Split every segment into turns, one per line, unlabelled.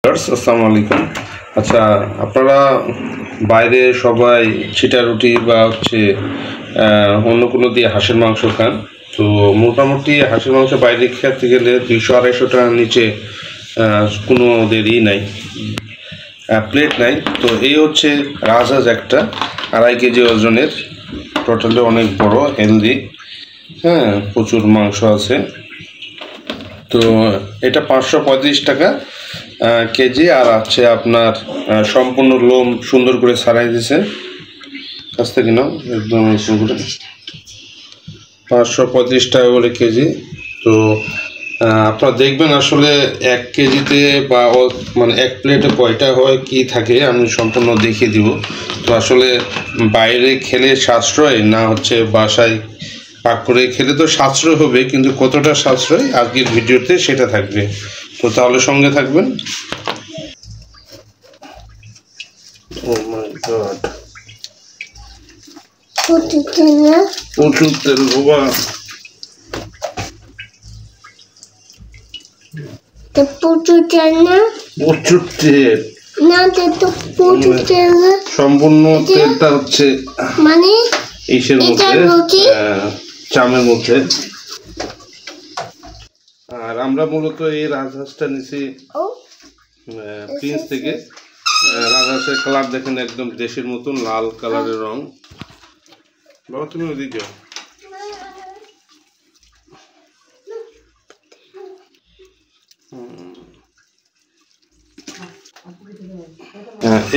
আসসালামু আলাইকুম। আচ্ছা, আপনারা বাইরে সবাই ছিটা রুটি বা অন্য কোনো দিয়ে হাঁসের মাংস খান। তো মোটামুটি হাঁসের মাংস বাইরে খেতে গেলে 200-250 টাকার নিচে কোনো ওদের নাই, প্লেট নাই। তো এই হচ্ছে রাজহাঁস, একটা 2.5 কেজি ওজনের, টোটালি অনেক বড়, হেলদি, হ্যাঁ, প্রচুর মাংস আছে। তো এটা 535 টাকা কেজি। আর আছে আপনার সম্পূর্ণ লোম সুন্দর করে ছাড়াই দিছে, কাছ থেকে নাও একদম করে 535 টাকা করে কেজি। তো আপনারা দেখবেন আসলে 1 কেজিতে বা মানে 1 প্লেটে কয়টা হয় কি থাকে আমি সম্পূর্ণ দেখিয়ে দিব। তো আসলে বাইরে খেলে সাশ্রয় না হচ্ছে বাসায় পাক করে খেলে তো সাশ্রয় হবে, কিন্তু কতটা সাশ্রয় আজকের ভিডিওতে সেটা থাকবে। তো তাহলে সঙ্গে থাকবেন। ও মাই গড, প্রচুর তেল বাবা। প্রচুর তেল সম্পূর্ণ তেলটা হচ্ছে মানে ইসের মধ্যে, চামের মধ্যে। আর আমরা মূলত এই রাজহাঁসটা নিছি প্রিন্স থেকে। রাজহাঁসের কালার দেখেন একদম দেশের মতন লাল কালারের রং। বাবা তুমি ওদিকে যাও।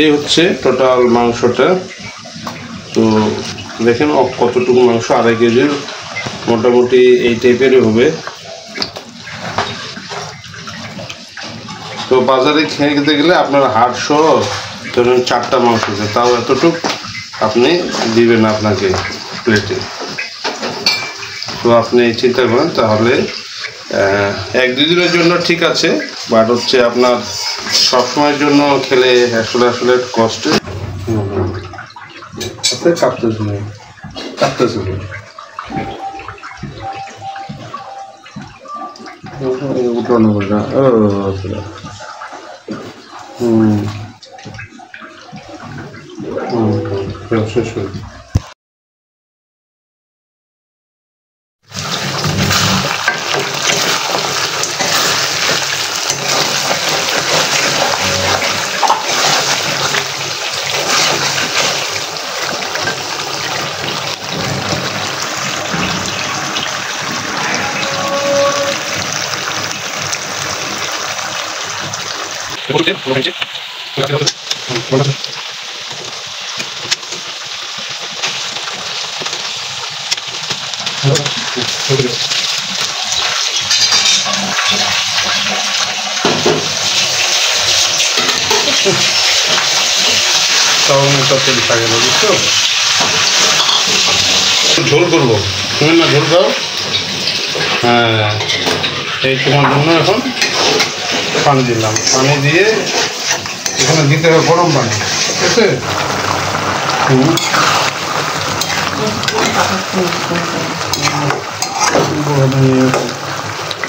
এই হচ্ছে টোটাল মাংসটা। তো দেখেন কতটুকু মাংস, 2.5 কেজির মোটামুটি এই টাইপেরই হবে। তো বাজারে খেতে গেলে আপনার হাড় সহ ধরুন 4টা মাংস আছে, তাও এতটুক আপনি দিবেন আপনাকে প্লেটে। তো আপনি চিন্তা করেন তাহলে 1-2 দিনের জন্য ঠিক আছে, বাট হচ্ছে আপনার সবসময়ের জন্য খেলে আসলে কষ্ট। উঠানো না, শেষ হয়ে তেল থাকে না, বুঝছো? ঝোল করবো, তুমি না ঝোল খাও? হ্যাঁ, এই তোমার জন্য এখন পানি দিলাম। পানি দিয়ে এখানে দিতে হবে গরম পানি, ঠিক আছে?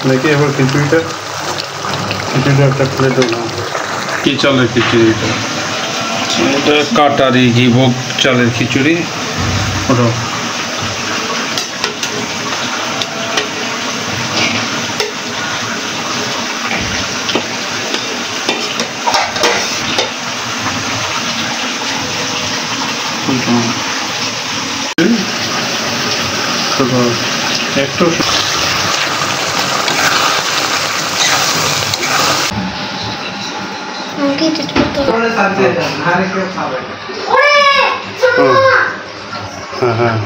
দেখি এবার খিচুড়িটা একটা প্লেট হলাম। কি চালের খিচুড়িটা? এটা কাটারি ঘিভোগ চালের খিচুড়ি। ওটা একটু হ্যাঁ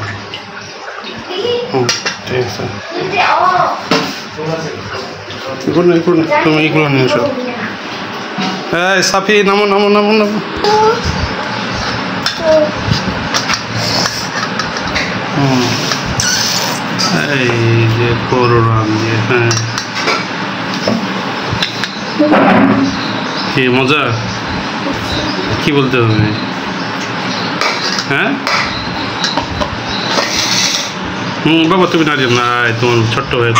ঠিক আছে। তুমি এইগুলো নিয়ে এসো। হ্যাঁ সাফি, নামো। এই যে করোনা দিয়ে, হ্যাঁ কি মজা, কি বলতে হবে? হ্যাঁ বাবা তুমি না না, তোমার ছোট্ট ভাই